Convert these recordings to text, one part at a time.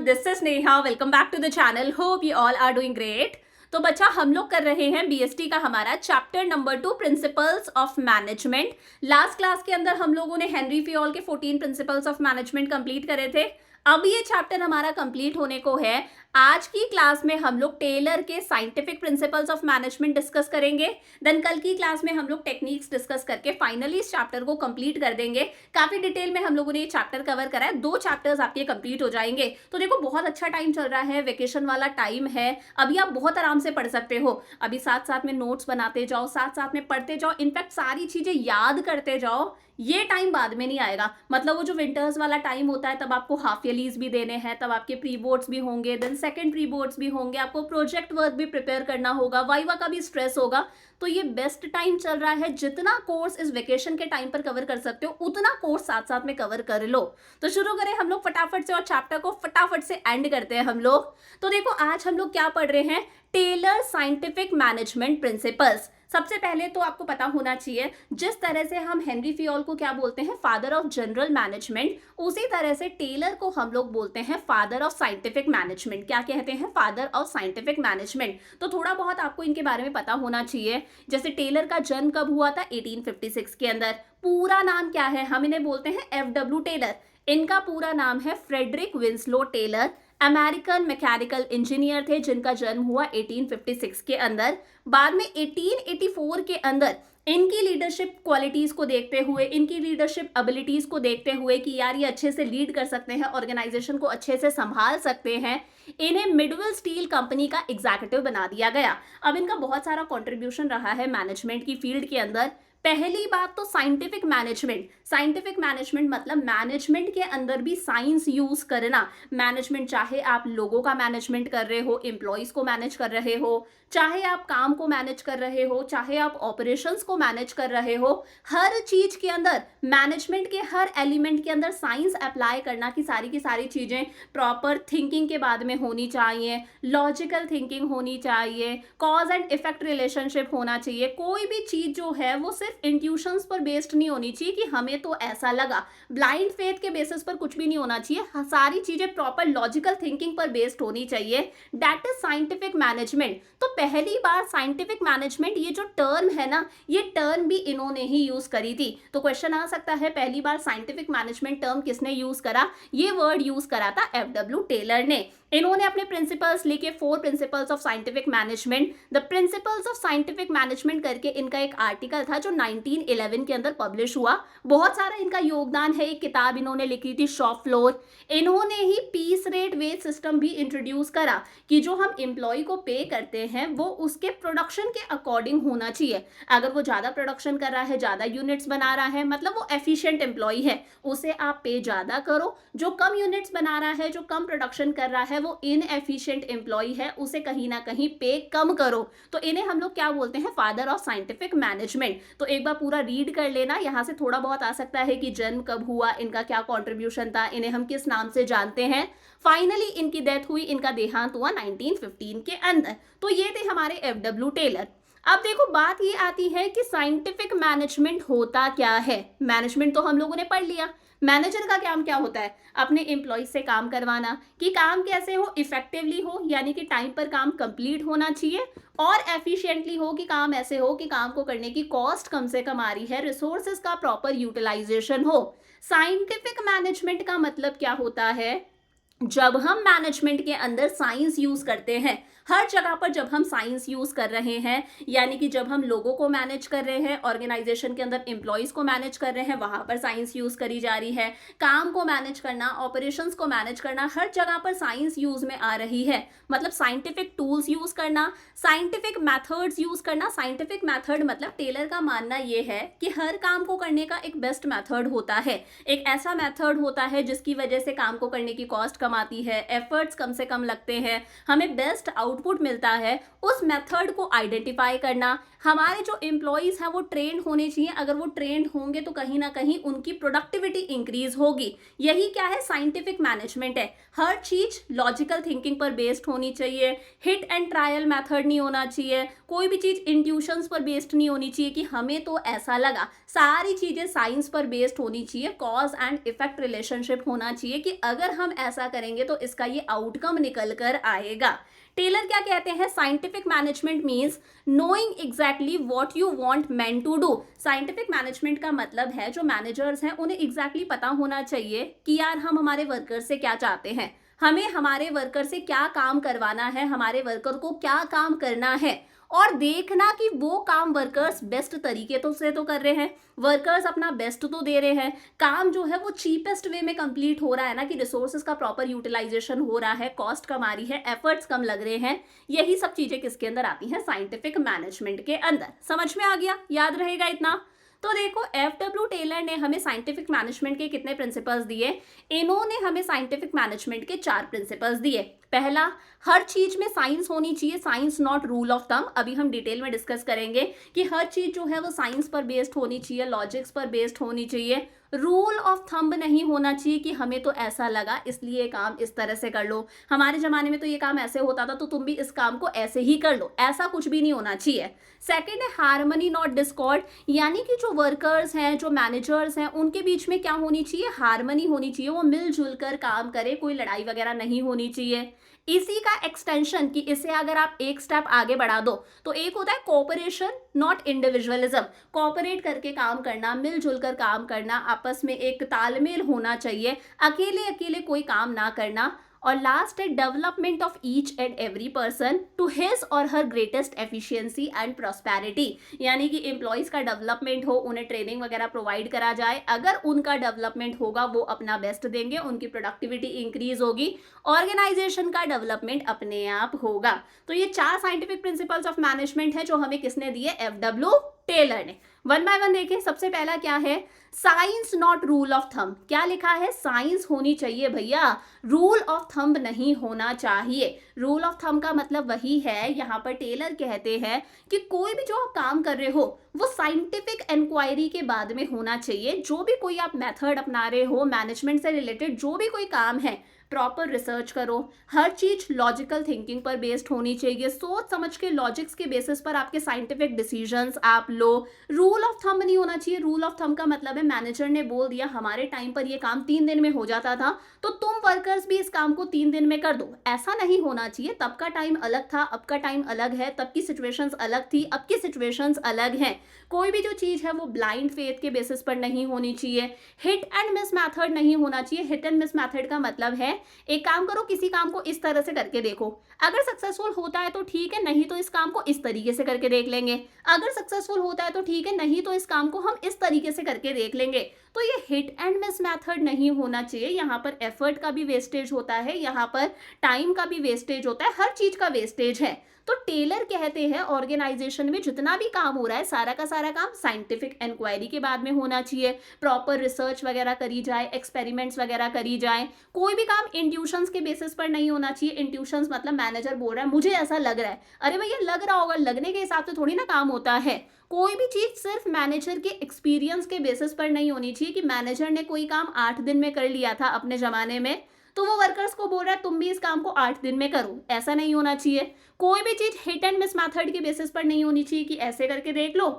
This is Neha. Welcome back to the channel. Hope you all are doing great. तो बच्चा, हम लोग कर रहे हैं बीएसटी का हमारा chapter number 2 principles of management. Last class के अंदर हम लोगों ने हेनरी फियोल के 14 प्रिंसिपल्स ऑफ मैनेजमेंट कंप्लीट करे थे। अब ये चैप्टर हमारा कंप्लीट होने को है। आज की क्लास में हम लोग टेलर के scientific principles of management discuss करेंगे। देन कल की क्लास में हम लोग टेक्निक्स डिस्कस करके फाइनली इस चैप्टर को कंप्लीट कर देंगे। काफी डिटेल में हम लोगों ने ये चैप्टर कवर करा है। 2 चैप्टर्स आपके कंप्लीट हो जाएंगे। तो देखो, बहुत अच्छा टाइम चल रहा है, वेकेशन वाला टाइम है। अभी आप बहुत आराम से पढ़ सकते हो। अभी साथ साथ में नोट्स बनाते जाओ, साथ साथ में पढ़ते जाओ, इनफैक्ट सारी चीजें याद करते जाओ। ये टाइम बाद में नहीं आएगा। मतलब वो जो विंटर्स वाला टाइम होता है, तब आपको हाफ ईयरलीज भी देने हैं, तब आपके प्री बोर्ड्स भी होंगे, देन सेकंड प्री बोर्ड्स भी होंगे, आपको प्रोजेक्ट वर्क भी प्रिपेयर करना होगा, वाइवा का भी स्ट्रेस होगा। तो ये बेस्ट टाइम चल रहा है। जितना कोर्स इस वेकेशन के टाइम पर कवर कर सकते हो, उतना कोर्स साथ साथ में कवर कर लो। तो शुरू करें हम लोग फटाफट से और चैप्टर को फटाफट से एंड करते हैं हम लोग। तो देखो, आज हम लोग क्या पढ़ रहे हैं, टेलर साइंटिफिक मैनेजमेंट प्रिंसिपल्स। सबसे पहले तो आपको पता होना चाहिए, जिस तरह से हम हेनरी फियोल को क्या बोलते हैं, फादर ऑफ जनरल मैनेजमेंट, उसी तरह से टेलर को हम लोग बोलते हैं फादर ऑफ साइंटिफिक मैनेजमेंट। क्या कहते हैं? Father of scientific management. तो थोड़ा बहुत आपको इनके बारे में पता होना चाहिए। जैसे टेलर का जन्म कब हुआ था? 1856 के अंदर। पूरा नाम क्या है? हम इन्हें बोलते हैं FW टेलर। इनका पूरा नाम है Frederick Winslow Taylor. American mechanical engineer थे, जिनका जन्म हुआ 1856 के अंदर। बाद में 1884 के अंदर इनकी लीडरशिप क्वालिटीज को देखते हुए, इनकी लीडरशिप एबिलिटीज को देखते हुए कि यार ये अच्छे से लीड कर सकते हैं, ऑर्गेनाइजेशन को अच्छे से संभाल सकते हैं, इन्हें मिडवेल स्टील कंपनी का एग्जीक्यूटिव बना दिया गया। अब इनका बहुत सारा कंट्रीब्यूशन रहा है मैनेजमेंट की फील्ड के अंदर। पहली बात तो साइंटिफिक मैनेजमेंट। साइंटिफिक मैनेजमेंट मतलब मैनेजमेंट के अंदर भी साइंस यूज करना। मैनेजमेंट, चाहे आप लोगों का मैनेजमेंट कर रहे हो, एम्प्लॉयज को मैनेज कर रहे हो, चाहे आप काम को मैनेज कर रहे हो, चाहे आप ऑपरेशंस को मैनेज कर रहे हो, हर चीज के अंदर, मैनेजमेंट के हर एलिमेंट के अंदर साइंस अप्लाई करना की सारी चीजें प्रॉपर थिंकिंग के बाद में होनी चाहिए, लॉजिकल थिंकिंग होनी चाहिए, कॉज एंड इफेक्ट रिलेशनशिप होना चाहिए। कोई भी चीज जो है वो सिर्फ इंट्यूशंस पर बेस्ड नहीं होनी चाहिए कि हमें तो ऐसा लगा। ब्लाइंड फेथ के बेसिस पर कुछ भी नहीं होना चाहिए। सारी चीजें प्रॉपर लॉजिकल थिंकिंग पर बेस्ड होनी चाहिए। That is scientific management. तो पहली बार साइंटिफिक मैनेजमेंट, ये जो टर्म है ना, ये टर्म भी इन्होंने ही यूज करी थी। तो क्वेश्चन आ सकता है, पहली बार साइंटिफिक मैनेजमेंट टर्म किसने यूज करा? ये वर्ड यूज करा था FW टेलर ने। इन्होंने अपने प्रिंसिपल्स लिखे, 4 principles of scientific management. The principles of scientific management करके इनका एक आर्टिकल था जो 1911 के अंदर पब्लिश हुआ। बहुत सारा इनका योगदान है। एक किताब इन्होंने लिखी थी, शॉप फ्लोर। इन्होंने ही पीस रेट वेज सिस्टम भी इंट्रोड्यूस करा कि जो हम एम्प्लॉय को पे करते हैं वो उसके प्रोडक्शन के अकॉर्डिंग होना चाहिए। अगर वो ज्यादा प्रोडक्शन कर रहा है, ज्यादा यूनिट्स बना रहा है, मतलब वो एफिशिएंट एम्प्लॉय है, उसे आप पे ज्यादा करो। जो कम यूनिट्स बना रहा है, जो कम प्रोडक्शन कर रहा है, वो इनएफिशिएंट एम्प्लॉय है, उसे कहीं ना कहीं पे कम करो। तो इन्हें हम लोग क्या बोलते हैं? Father of scientific management. तो एक बार पूरा रीड कर लेना। यहाँ से थोड़ा बहुत आ सकता है कि जन्म कब हुआ, इनका क्या कॉन्ट्रीब्यूशन था, इन्हें हम किस नाम से जानते हैं। फाइनली इनकी डेथ हुई, इनका देहांत हुआ 1915 के अंदर। तो ये थे हमारे FW टेलर। अब देखो, बात ये आती है कि साइंटिफिक मैनेजमेंट होता क्या है। मैनेजमेंट तो हम लोगों ने पढ़ लिया। मैनेजर का काम क्या होता है? अपने एम्प्लॉयज से काम करवाना, कि काम कैसे हो, इफेक्टिवली हो, यानी कि टाइम पर काम कंप्लीट होना चाहिए, और एफिशिएंटली हो, कि काम ऐसे हो कि काम को करने की कॉस्ट कम से कम आ रही है, रिसोर्सेज का प्रॉपर यूटिलाइजेशन हो। साइंटिफिक मैनेजमेंट का मतलब क्या होता है? जब हम मैनेजमेंट के अंदर साइंस यूज करते हैं, हर जगह पर जब हम साइंस यूज कर रहे हैं, यानी कि जब हम लोगों को मैनेज कर रहे हैं, ऑर्गेनाइजेशन के अंदर एम्प्लॉयज को मैनेज कर रहे हैं, वहां पर साइंस यूज करी जा रही है। काम को मैनेज करना, ऑपरेशंस को मैनेज करना, हर जगह पर साइंस यूज में आ रही है। मतलब साइंटिफिक टूल्स यूज करना, साइंटिफिक मैथड्स यूज करना। साइंटिफिक मैथड मतलब टेलर का मानना यह है कि हर काम को करने का एक बेस्ट मैथड होता है, एक ऐसा मैथड होता है जिसकी वजह से काम को करने की कॉस्ट कम आती है, एफर्ट्स कम से कम लगते हैं, हमें बेस्ट आउटपुट मिलता है। उस मेथड को आइडेंटिफाई करना। हमारे जो एम्प्लॉयज हैं वो ट्रेंड होने चाहिए। अगर वो ट्रेंड होंगे तो कहीं ना कहीं उनकी प्रोडक्टिविटी इंक्रीज होगी। यही क्या है? साइंटिफिक मैनेजमेंट है। हर चीज लॉजिकल थिंकिंग पर बेस्ड होनी चाहिए, हिट एंड ट्रायल मेथड नहीं होना चाहिए, कोई भी चीज इंट्यूशंस पर बेस्ड नहीं होनी चाहिए कि हमें तो ऐसा लगा। सारी चीजें साइंस पर बेस्ड होनी चाहिए, कॉज एंड इफेक्ट रिलेशनशिप होना चाहिए कि अगर हम ऐसा करेंगे तो इसका ये आउटकम निकल कर आएगा। टेलर क्या कहते हैं, scientific management means knowing exactly what you want man to do. Scientific management का मतलब है जो मैनेजर्स हैं उन्हें एग्जैक्टली पता होना चाहिए कि यार हम हमारे वर्कर से क्या चाहते हैं, हमें हमारे वर्कर से क्या काम करवाना है, हमारे वर्कर को क्या काम करना है, और देखना कि वो काम वर्कर्स बेस्ट तरीके से तो कर रहे हैं, वर्कर्स अपना बेस्ट तो दे रहे हैं, काम जो है वो चीपेस्ट वे में कंप्लीट हो रहा है ना, कि रिसोर्सेज का प्रॉपर यूटिलाइजेशन हो रहा है, कॉस्ट कम आ रही है, एफर्ट्स कम लग रहे हैं। यही सब चीजें किसके अंदर आती हैं, साइंटिफिक मैनेजमेंट के अंदर। समझ में आ गया, याद रहेगा इतना। तो देखो एफ.डब्ल्यू. टेलर ने हमें साइंटिफिक मैनेजमेंट के कितने प्रिंसिपल्स दिए, इन्होंने हमें साइंटिफिक मैनेजमेंट के 4 प्रिंसिपल्स दिए। पहला, हर चीज में साइंस होनी चाहिए, science not rule of thumb. अभी हम डिटेल में डिस्कस करेंगे कि हर चीज जो है वो साइंस पर बेस्ड होनी चाहिए, लॉजिक्स पर बेस्ड होनी चाहिए, रूल ऑफ थंब नहीं होना चाहिए कि हमें तो ऐसा लगा इसलिए ये काम इस तरह से कर लो, हमारे जमाने में तो ये काम ऐसे होता था तो तुम भी इस काम को ऐसे ही कर लो, ऐसा कुछ भी नहीं होना चाहिए। सेकंड है हार्मनी नॉट डिस्कॉर्ड, यानी कि जो वर्कर्स हैं, जो मैनेजर्स हैं, उनके बीच में क्या होनी चाहिए, हार्मनी होनी चाहिए, वो मिलजुल कर काम करे, कोई लड़ाई वगैरह नहीं होनी चाहिए। इसी का एक्सटेंशन कि इसे अगर आप एक स्टेप आगे बढ़ा दो तो एक होता है कोऑपरेशन नॉट इंडिविजुअलिज्म, कोऑपरेट करके काम करना, मिलजुल कर काम करना, आपस में एक तालमेल होना चाहिए, अकेले अकेले कोई काम ना करना। और लास्ट है development of each and every person to his or her greatest efficiency and prosperity, यानी कि एम्प्लॉयज का डेवलपमेंट हो, उन्हें ट्रेनिंग वगैरह प्रोवाइड करा जाए, अगर उनका डेवलपमेंट होगा वो अपना बेस्ट देंगे, उनकी प्रोडक्टिविटी इंक्रीज होगी, ऑर्गेनाइजेशन का डेवलपमेंट अपने आप होगा। तो ये 4 साइंटिफिक प्रिंसिपल्स ऑफ मैनेजमेंट है जो हमें किसने दिए, एफ.डब्ल्यू. टेलर ने। वन बाय वन देखें। सबसे पहला क्या है, science not rule of thumb. क्या लिखा है, साइंस होनी चाहिए भैया, रूल ऑफ थंब नहीं होना चाहिए। रूल ऑफ थंब का मतलब वही है, यहाँ पर टेलर कहते हैं कि कोई भी जो आप काम कर रहे हो वो साइंटिफिक इंक्वायरी के बाद में होना चाहिए। जो भी कोई आप मेथड अपना रहे हो, मैनेजमेंट से रिलेटेड जो भी कोई काम है, प्रॉपर रिसर्च करो, हर चीज लॉजिकल थिंकिंग पर बेस्ड होनी चाहिए, सोच समझ के लॉजिक्स के बेसिस पर आपके साइंटिफिक डिसीजंस आप लो। रूल ऑफ थंब नहीं होना चाहिए। रूल ऑफ थंब का मतलब है मैनेजर ने बोल दिया हमारे टाइम पर ये काम 3 दिन में हो जाता था तो तुम वर्कर्स भी इस काम को 3 दिन में कर दो, ऐसा नहीं होना चाहिए। तब का टाइम अलग था, अब का टाइम अलग है, तब की सिचुएशंस अलग थी, अब की सिचुएशंस अलग हैं। कोई भी जो चीज है वो ब्लाइंड फेथ के बेसिस पर नहीं होनी चाहिए, हिट एंड मिस मैथड नहीं होना चाहिए। हिट एंड मिस मैथड का मतलब है एक काम करो, किसी काम को इस तरह से करके देखो, अगर सक्सेसफुल होता है तो ठीक है, नहीं तो इस काम को इस तरीके से करके देख लेंगे, अगर सक्सेसफुल होता है तो ठीक है, नहीं तो इस काम को हम इस तरीके से करके देख लेंगे। तो ये हिट एंड मिस मेथड नहीं होना चाहिए। यहाँ पर एफर्ट का भी वेस्टेज होता है, यहाँ पर टाइम का भी वेस्टेज होता है, हर चीज का वेस्टेज है। तो टेलर कहते हैं ऑर्गेनाइजेशन में जितना भी काम हो रहा है सारा का सारा काम साइंटिफिक इंक्वायरी के बाद में होना चाहिए, प्रॉपर रिसर्च वगैरह करी जाए, एक्सपेरिमेंट्स वगैरह करी जाए। कोई भी काम इंट्यूशंस के बेसिस पर नहीं होना चाहिए। इंट्यूशंस मतलब मैनेजर बोल रहा है मुझे ऐसा लग रहा है, अरे भैया लग रहा होगा, लगने के हिसाब से थोड़ी ना काम होता है। कोई भी चीज सिर्फ मैनेजर के एक्सपीरियंस के बेसिस पर नहीं होनी चाहिए कि मैनेजर ने कोई काम 8 दिन में कर लिया था अपने जमाने में तो वो वर्कर्स को बोल रहा है तुम भी इस काम को 8 दिन में करो, ऐसा नहीं होना चाहिए। कोई भी चीज हिट एंड मिस मेथड के बेसिस पर नहीं होनी चाहिए कि ऐसे करके देख लो,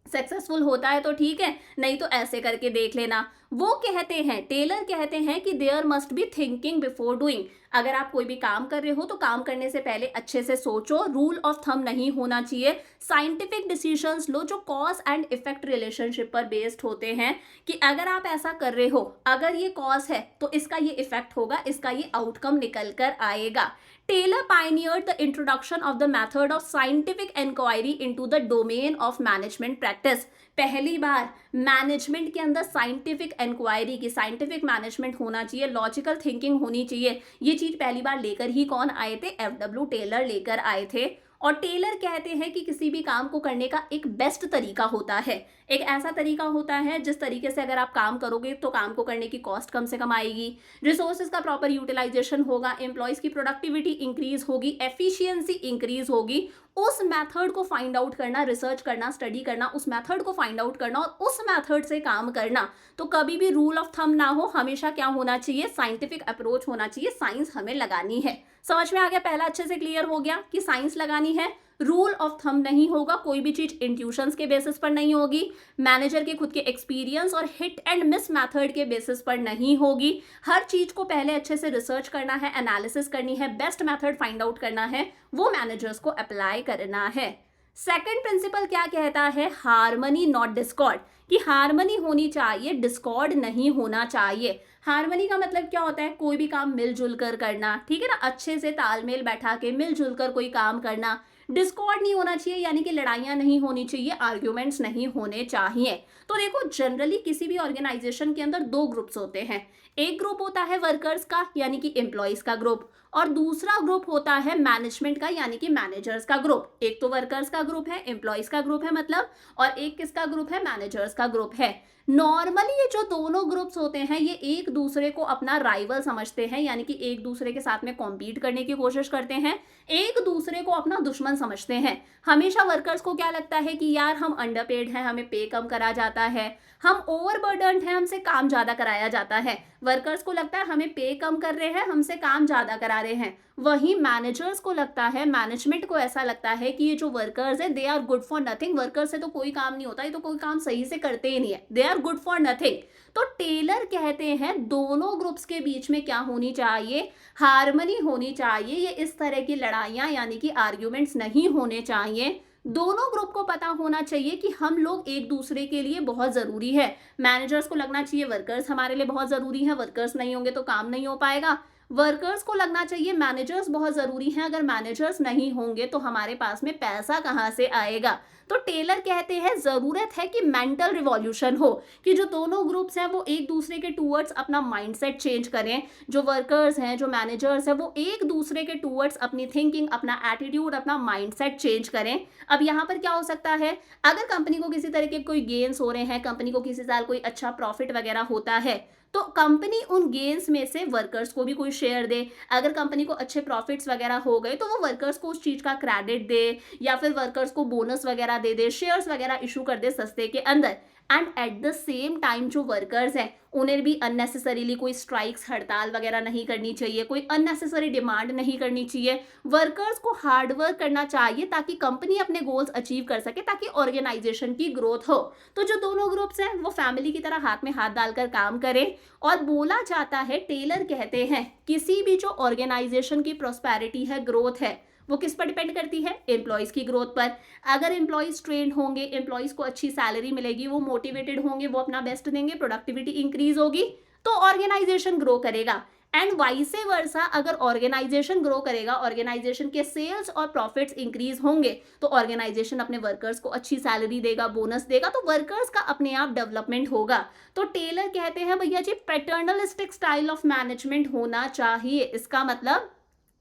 सक्सेसफुल होता है तो ठीक है, नहीं तो ऐसे करके देख लेना। वो कहते हैं, टेलर कहते हैं कि there must be thinking before doing. अगर आप कोई भी काम कर रहे हो तो काम करने से पहले अच्छे से सोचो, रूल ऑफ थंब नहीं होना चाहिए। साइंटिफिक डिसीजंस लो जो कॉज एंड इफेक्ट रिलेशनशिप पर बेस्ड होते हैं कि अगर आप ऐसा कर रहे हो, अगर ये कॉज है तो इसका ये इफेक्ट होगा, इसका ये आउटकम निकल कर आएगा। Taylor pioneered the introduction of the method of scientific inquiry into the domain of management practice। पहली बार मैनेजमेंट के अंदर साइंटिफिक इंक्वायरी की, साइंटिफिक मैनेजमेंट होना चाहिए, लॉजिकल थिंकिंग होनी चाहिए, ये चीज पहली बार लेकर ही कौन आए थे, एफ.डब्ल्यू. टेलर लेकर आए थे। और टेलर कहते हैं कि किसी भी काम को करने का एक बेस्ट तरीका होता है, एक ऐसा तरीका होता है जिस तरीके से अगर आप काम करोगे तो काम को करने की कॉस्ट कम से कम आएगी, रिसोर्सेज का प्रॉपर यूटिलाइजेशन होगा, एम्प्लॉयज की प्रोडक्टिविटी इंक्रीज होगी, एफिशिएंसी इंक्रीज होगी। उस मेथड को फाइंड आउट करना, रिसर्च करना, स्टडी करना, उस मेथड को फाइंड आउट करना और उस मेथड से काम करना। तो कभी भी रूल ऑफ थंब ना हो, हमेशा क्या होना चाहिए, साइंटिफिक अप्रोच होना चाहिए, साइंस हमें लगानी है। समझ में आ गया, पहला अच्छे से क्लियर हो गया कि साइंस लगानी है, रूल ऑफ थंब नहीं होगा, कोई भी चीज इंट्यूशंस के बेसिस पर नहीं होगी, मैनेजर के खुद के एक्सपीरियंस और हिट एंड मिस मेथड के बेसिस पर नहीं होगी। हर चीज को पहले अच्छे से रिसर्च करना है, एनालिसिस करनी है, बेस्ट मेथड फाइंड आउट करना है, वो मैनेजर्स को अप्लाई करना है। सेकंड प्रिंसिपल क्या कहता है, हार्मनी नॉट डिस्कॉर्ड, कि हार्मनी होनी चाहिए, डिस्कॉर्ड नहीं होना चाहिए। हार्मनी का मतलब क्या होता है, कोई भी काम मिलजुल कर करना, ठीक है ना, अच्छे से तालमेल बैठा के मिलजुल कर कोई काम करना। डिस्कॉर्ड नहीं होना चाहिए, यानी कि लड़ाइयाँ नहीं होनी चाहिए, आर्ग्यूमेंट्स नहीं होने चाहिए। तो देखो जनरली किसी भी ऑर्गेनाइजेशन के अंदर दो ग्रुप्स होते हैं, एक ग्रुप होता है वर्कर्स का यानी कि एम्प्लॉयज का ग्रुप, और दूसरा ग्रुप होता है मैनेजमेंट का यानी कि मैनेजर्स का ग्रुप। एक तो वर्कर्स का ग्रुप है, एम्प्लॉयज का ग्रुप है मतलब, और एक किसका ग्रुप है, मैनेजर्स का ग्रुप है। नॉर्मली ये जो दोनों ग्रुप्स होते हैं ये एक दूसरे को अपना राइवल समझते हैं, यानी कि एक दूसरे के साथ में कॉम्पीट करने की कोशिश करते हैं, एक दूसरे को अपना दुश्मन समझते हैं। हमेशा वर्कर्स को क्या लगता है कि यार हम अंडरपेड हैं, हमें पे कम करा जाता है, हम ओवरबर्डन्ड हैं, हमसे काम ज्यादा कराया जाता है। वर्कर्स को लगता है हमें पे कम कर रहे हैं, हमसे काम ज्यादा करा रहे हैं। वहीं मैनेजर्स को लगता है, मैनेजमेंट को ऐसा लगता है कि ये जो वर्कर्स है they are good for nothing, workers से तो कोई काम नहीं होता, ये तो कोई काम सही से करते ही नहीं है, they are good for nothing. तो टेलर कहते हैं दोनों ग्रुप्स के बीच में क्या होनी चाहिए, हार्मनी होनी चाहिए। ये इस तरह की लड़ाइयां यानी कि आर्ग्यूमेंट्स नहीं होने चाहिए। दोनों ग्रुप को पता होना चाहिए कि हम लोग एक दूसरे के लिए बहुत जरूरी है। मैनेजर्स को लगना चाहिए वर्कर्स हमारे लिए बहुत जरूरी है, वर्कर्स नहीं होंगे तो काम नहीं हो पाएगा। वर्कर्स को लगना चाहिए मैनेजर्स बहुत जरूरी हैं, अगर मैनेजर्स नहीं होंगे तो हमारे पास में पैसा कहां से आएगा। तो टेलर कहते हैं जरूरत है कि मेंटल रिवॉल्यूशन हो, कि जो दोनों ग्रुप्स हैं वो एक दूसरे के टूवर्ड्स अपना माइंडसेट चेंज करें। जो वर्कर्स हैं, जो मैनेजर्स हैं, वो एक दूसरे के टूवर्ड्स अपनी थिंकिंग, अपना एटीट्यूड, अपना माइंडसेट चेंज करें। अब यहाँ पर क्या हो सकता है, अगर कंपनी को किसी तरह के कोई गेन्स हो रहे हैं, कंपनी को किसी साल कोई अच्छा प्रॉफिट वगैरह होता है, तो कंपनी उन गेन्स में से वर्कर्स को भी कोई शेयर दे। अगर कंपनी को अच्छे प्रॉफिट्स वगैरह हो गए तो वो वर्कर्स को उस चीज का क्रेडिट दे, या फिर वर्कर्स को बोनस वगैरह दे दे, शेयर्स वगैरह इशू कर दे सस्ते के अंदर। And at the same time जो वर्कर्स हैं उन्हें भी अननेसेसरीली कोई स्ट्राइक्स, हड़ताल वगैरह नहीं करनी चाहिए, कोई अननेसेसरी डिमांड नहीं करनी चाहिए। वर्कर्स को हार्ड वर्क करना चाहिए ताकि कंपनी अपने गोल्स अचीव कर सके, ताकि ऑर्गेनाइजेशन की ग्रोथ हो। तो जो दोनों ग्रुप्स हैं वो फैमिली की तरह हाथ में हाथ डालकर काम करें। और बोला जाता है, टेलर कहते हैं, किसी भी जो ऑर्गेनाइजेशन की प्रॉस्पेरिटी है, ग्रोथ है, वो किस पर डिपेंड करती है, एम्प्लॉयज की ग्रोथ पर। अगर एम्प्लॉयज ट्रेंड होंगे, एम्प्लॉयज को अच्छी सैलरी मिलेगी, वो मोटिवेटेड होंगे, वो अपना बेस्ट देंगे, प्रोडक्टिविटी इंक्रीज होगी, तो ऑर्गेनाइजेशन ग्रो करेगा। एंड वाइस वर्सा, अगर ऑर्गेनाइजेशन ग्रो करेगा, ऑर्गेनाइजेशन के सेल्स और प्रॉफिट्स इंक्रीज होंगे, तो ऑर्गेनाइजेशन अपने वर्कर्स को अच्छी सैलरी देगा, बोनस देगा, तो वर्कर्स का अपने आप डेवलपमेंट होगा। तो टेलर कहते हैं भैया जी पैटर्नलिस्टिक स्टाइल ऑफ मैनेजमेंट होना चाहिए। इसका मतलब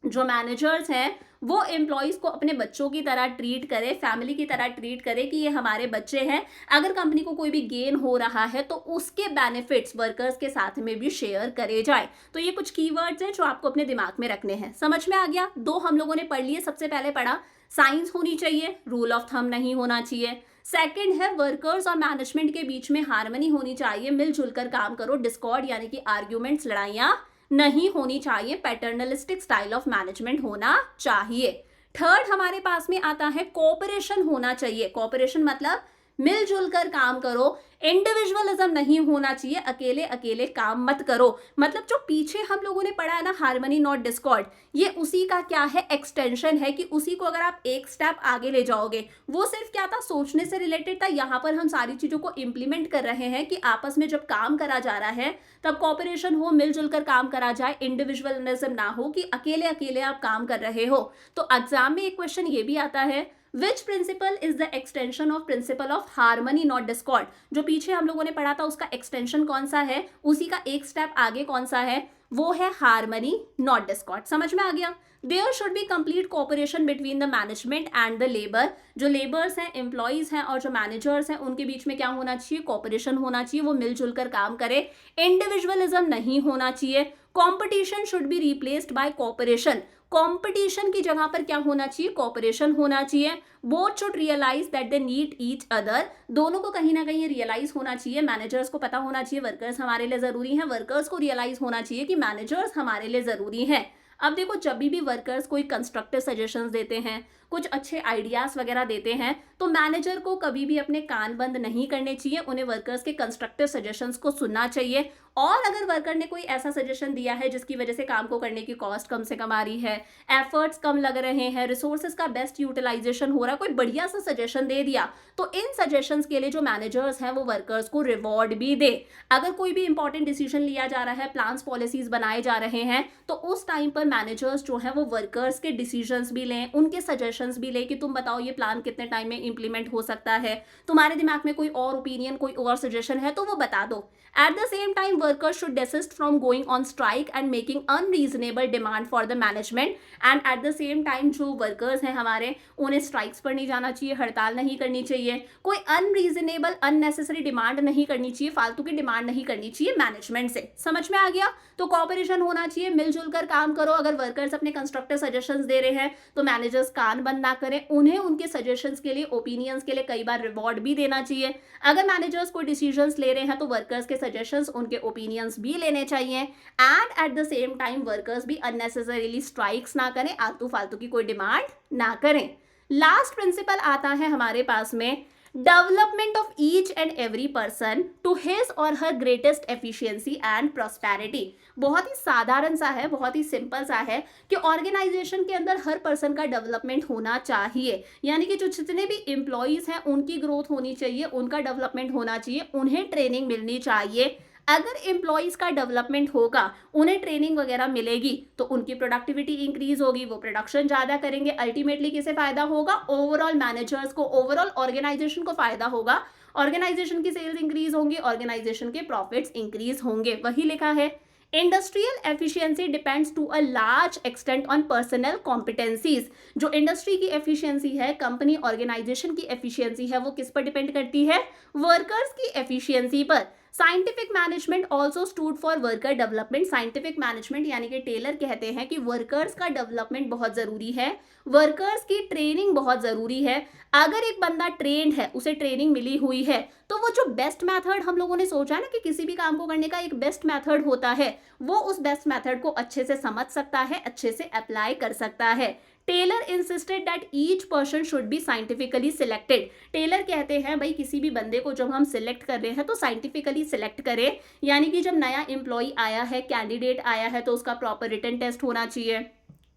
जो मैनेजर्स हैं वो एम्प्लॉयज को अपने बच्चों की तरह ट्रीट करे, फैमिली की तरह ट्रीट करे, कि ये हमारे बच्चे हैं। अगर कंपनी को कोई भी गेन हो रहा है तो उसके बेनिफिट्स वर्कर्स के साथ में भी शेयर करे जाए। तो ये कुछ कीवर्ड्स हैं जो आपको अपने दिमाग में रखने हैं। समझ में आ गया? दो हम लोगों ने पढ़ लिए। सबसे पहले पढ़ा साइंस होनी चाहिए, रूल ऑफ थंब नहीं होना चाहिए। सेकंड है वर्कर्स और मैनेजमेंट के बीच में हार्मनी होनी चाहिए, मिलजुल कर काम करो, डिस्कॉर्ड यानी कि आर्ग्यूमेंट्स, लड़ाइयां नहीं होनी चाहिए, पैटर्नलिस्टिक स्टाइल ऑफ मैनेजमेंट होना चाहिए। थर्ड हमारे पास में आता है कोऑपरेशन होना चाहिए। कोऑपरेशन मतलब मिलजुल कर काम करो, इंडिविजुअलिज्म नहीं होना चाहिए, अकेले अकेले काम मत करो। मतलब जो पीछे हम लोगों ने पढ़ा है ना, हार्मनी नॉट डिस्कॉर्ड, ये उसी का क्या है, एक्सटेंशन है, कि उसी को अगर आप एक स्टेप आगे ले जाओगे। वो सिर्फ क्या था, सोचने से रिलेटेड था, यहाँ पर हम सारी चीजों को इंप्लीमेंट कर रहे हैं कि आपस में जब काम करा जा रहा है तब कॉपरेशन हो, मिलजुल कर काम करा जाए, इंडिविजुअलिज्म ना हो कि अकेले अकेले आप काम कर रहे हो। तो एग्जाम में एक क्वेश्चन ये भी आता है, Which principle is the extension of principle of harmony not discord? जो पीछे हम लोगों ने पढ़ा था उसका एक्सटेंशन कौन सा है, उसी का एक स्टेप आगे कौन सा है, वो है हार्मनी नॉट डिस्कॉर्ड। समझ में आ गया? There should be complete cooperation between the management and the labour. जो लेबर्स हैं, एम्प्लॉयज हैं, और जो मैनेजर्स हैं, उनके बीच में क्या होना चाहिए, कोऑपरेशन होना चाहिए, वो मिलजुल कर काम करे, इंडिविजुअलिज्म नहीं होना चाहिए। Competition should be replaced by cooperation. Competition की जगह पर क्या होना चाहिए, कोऑपरेशन होना चाहिए। Both should realise that they need each other. दोनों को कहीं ना कहीं रियलाइज होना चाहिए, मैनेजर्स को पता होना चाहिए वर्कर्स हमारे लिए जरूरी हैं, वर्कर्स को रियलाइज होना चाहिए कि मैनेजर्स हमारे लिए जरूरी हैं। अब देखो जब भी वर्कर्स कोई कंस्ट्रक्टिव सजेशंस देते हैं, कुछ अच्छे आइडियाज वगैरह देते हैं, तो मैनेजर को कभी भी अपने कान बंद नहीं करने चाहिए, उन्हें वर्कर्स के कंस्ट्रक्टिव सजेशंस को सुनना चाहिए। और अगर वर्कर ने कोई ऐसा सजेशन दिया है जिसकी वजह से काम को करने की कॉस्ट कम से कम आ रही है, एफर्ट्स कम लग रहे हैं, रिसोर्सेज का बेस्ट यूटिलाइजेशन हो रहा है, कोई बढ़िया सा सजेशन दे दिया, तो इन सजेशंस के लिए जो मैनेजर्स हैं वो वर्कर्स को रिवॉर्ड भी दे। अगर कोई भी इंपॉर्टेंट डिसीजन लिया जा रहा है, प्लान्स पॉलिसीज बनाए जा रहे हैं, तो उस टाइम पर मैनेजर्स जो है वो वर्कर्स के डिसीजंस भी लें, उनके सजेशंस भी लें कि तुम बताओ ये प्लान कितने टाइम में इंप्लीमेंट हो सकता है, तुम्हारे दिमाग में कोई और ओपिनियन, कोई और सजेशन है तो वो बता दो। At the same time, workers should desist from going on strike and making unreasonable demand for the management. And at the same time, जो workers हैं हमारे, उन्हें strikes पर नहीं जाना चाहिए, हड़ताल नहीं करनी चाहिए, कोई unreasonable, unnecessary demand नहीं करनी चाहिए, फालतू की डिमांड नहीं करनी चाहिए मैनेजमेंट से। समझ में आ गया? तो कॉपरेशन होना चाहिए, मिलजुल कर काम करो। अगर वर्कर्स अपने कंस्ट्रक्टिव सजेशंस दे रहे हैं तो मैनेजर्स कान बंद ना करें, उन्हें उनके सजेशंस के लिए, ओपिनियंस के लिए कई बार रिवॉर्ड भी देना चाहिए। अगर मैनेजर्स कोई डिसीजंस ले रहे हैं तो वर्कर्स के सजेशंस, उनके ओपिनियंस भी लेने चाहिए। And at the same time workers भी अननेसेसरीली स्ट्राइक्स ना करें, आलतू फालतू की कोई डिमांड ना करें। लास्ट प्रिंसिपल आता है हमारे पास में, development of each and every person to his or her greatest efficiency and prosperity. बहुत ही साधारण सा है, बहुत ही सिंपल सा है कि ऑर्गेनाइजेशन के अंदर हर पर्सन का डेवलपमेंट होना चाहिए, यानी कि जो जितने भी एम्प्लॉइज हैं उनकी ग्रोथ होनी चाहिए, उनका डेवलपमेंट होना चाहिए, उन्हें ट्रेनिंग मिलनी चाहिए। अगर एम्प्लॉइज का डेवलपमेंट होगा, उन्हें ट्रेनिंग वगैरह मिलेगी, तो उनकी प्रोडक्टिविटी इंक्रीज होगी, वो प्रोडक्शन ज्यादा करेंगे। अल्टीमेटली किसे फायदा होगा? ओवरऑल मैनेजर्स को, ओवरऑल ऑर्गेनाइजेशन को फायदा होगा। ऑर्गेनाइजेशन की सेल्स इंक्रीज होंगी, ऑर्गेनाइजेशन के प्रॉफिट्स इंक्रीज होंगे। वही लिखा है, industrial efficiency depends to a large extent on personal competencies. जो इंडस्ट्री की एफिशिएंसी है, कंपनी ऑर्गेनाइजेशन की एफिशिएंसी है, वो किस पर डिपेंड करती है? वर्कर्स की एफिशिएंसी पर। Scientific management also stood for worker development. Scientific management यानी कि टेलर कहते हैं कि वर्कर्स का डेवलपमेंट बहुत जरूरी है, वर्कर्स की ट्रेनिंग बहुत जरूरी है। अगर एक बंदा ट्रेंड है, उसे ट्रेनिंग मिली हुई है, तो वो जो बेस्ट मेथड हम लोगों ने सोचा है ना कि किसी भी काम को करने का एक बेस्ट मेथड होता है, वो उस बेस्ट मेथड को अच्छे से समझ सकता है, अच्छे से अप्लाई कर सकता है। Taylor insisted that each person should be scientifically selected. Taylor कहते हैं भाई किसी भी बंदे को जब हम सिलेक्ट कर रहे हैं तो साइंटिफिकली सिलेक्ट करें, यानी कि जब नया एम्प्लॉय आया है, कैंडिडेट आया है, तो उसका प्रॉपर रिटन टेस्ट होना चाहिए,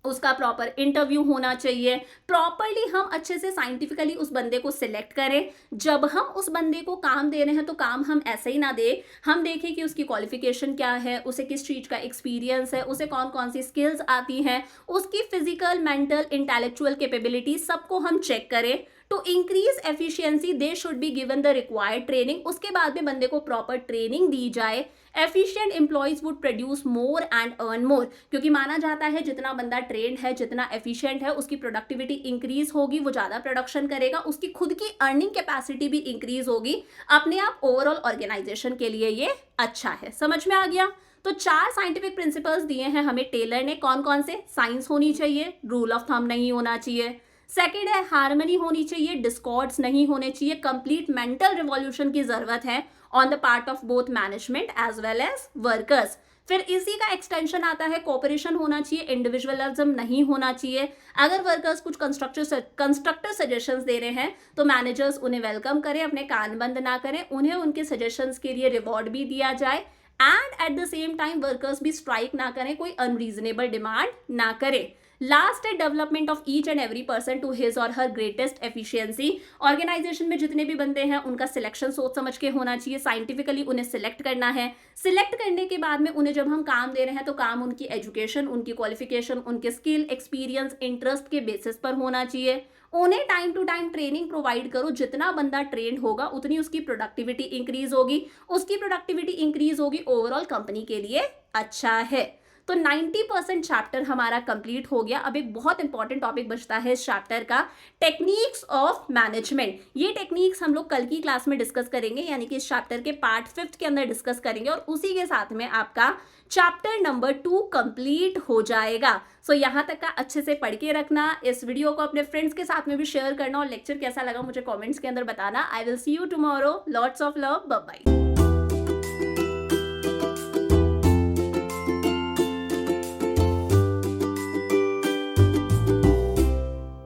उसका प्रॉपर इंटरव्यू होना चाहिए, प्रॉपरली हम अच्छे से साइंटिफिकली उस बंदे को सिलेक्ट करें। जब हम उस बंदे को काम दे रहे हैं तो काम हम ऐसे ही ना दे, हम देखें कि उसकी क्वालिफिकेशन क्या है, उसे किस चीज़ का एक्सपीरियंस है, उसे कौन कौन सी स्किल्स आती हैं, उसकी फिजिकल, मेंटल, इंटेलेक्चुअल कैपेबिलिटी, सबको हम चेक करें। To increase efficiency they should be given the required training. उसके बाद में बंदे को प्रॉपर ट्रेनिंग दी जाए। Efficient employees would produce more and earn more, क्योंकि माना जाता है जितना बंदा ट्रेंड है, जितना एफिशिएंट है, उसकी प्रोडक्टिविटी इंक्रीज होगी, वो ज़्यादा प्रोडक्शन करेगा, उसकी खुद की अर्निंग कैपेसिटी भी इंक्रीज होगी। अपने आप ओवरऑल ऑर्गेनाइजेशन के लिए ये अच्छा है। समझ में आ गया? तो 4 साइंटिफिक प्रिंसिपल्स दिए हैं हमें टेलर ने। कौन कौन से? साइंस होनी चाहिए, रूल ऑफ थंब नहीं होना चाहिए। सेकेंड है हार्मनी होनी चाहिए, डिस्कॉर्ड्स नहीं होने चाहिए, कंप्लीट मेंटल रिवॉल्यूशन की जरूरत है on the part of both management as well as workers. फिर इसी का एक्सटेंशन आता है, कोऑपरेशन होना चाहिए, इंडिविजुअलिज्म नहीं होना चाहिए। अगर वर्कर्स कुछ कंस्ट्रक्टिव सजेशंस दे रहे हैं तो मैनेजर्स उन्हें वेलकम करें, अपने कान बंद ना करें, उन्हें उनके सजेशंस के लिए रिवॉर्ड भी दिया जाए। And at the same time workers भी स्ट्राइक ना करें, कोई अनरीजनेबल डिमांड ना करें। लास्ट है development of each and every person to his or her greatest efficiency. Organisation में जितने भी बंदे हैं उनका सिलेक्शन सोच समझ के होना चाहिए, साइंटिफिकली उन्हें सिलेक्ट करना है। सिलेक्ट करने के बाद में उन्हें जब हम काम दे रहे हैं तो काम उनकी एजुकेशन, उनकी क्वालिफिकेशन, उनके स्किल, एक्सपीरियंस, इंटरेस्ट के बेसिस पर होना चाहिए। उन्हें time to time training provide करो, जितना बंदा ट्रेंड होगा उतनी उसकी प्रोडक्टिविटी इंक्रीज होगी, उसकी प्रोडक्टिविटी इंक्रीज होगी, ओवरऑल कंपनी के लिए अच्छा है। तो 90% चैप्टर हमारा कंप्लीट हो गया। अब एक बहुत इंपॉर्टेंट टॉपिक बचता है इस चैप्टर का, टेक्निक्स ऑफ मैनेजमेंट। ये टेक्निक्स हम लोग कल की क्लास में डिस्कस करेंगे, यानी कि इस चैप्टर के पार्ट 5 के अंदर डिस्कस करेंगे, और उसी के साथ में आपका चैप्टर नंबर 2 कंप्लीट हो जाएगा। सो यहाँ तक का अच्छे से पढ़ के रखना, इस वीडियो को अपने फ्रेंड्स के साथ में भी शेयर करना, और लेक्चर कैसा लगा मुझे कॉमेंट्स के अंदर बताना। I will see you tomorrow. Lots of love, bye bye.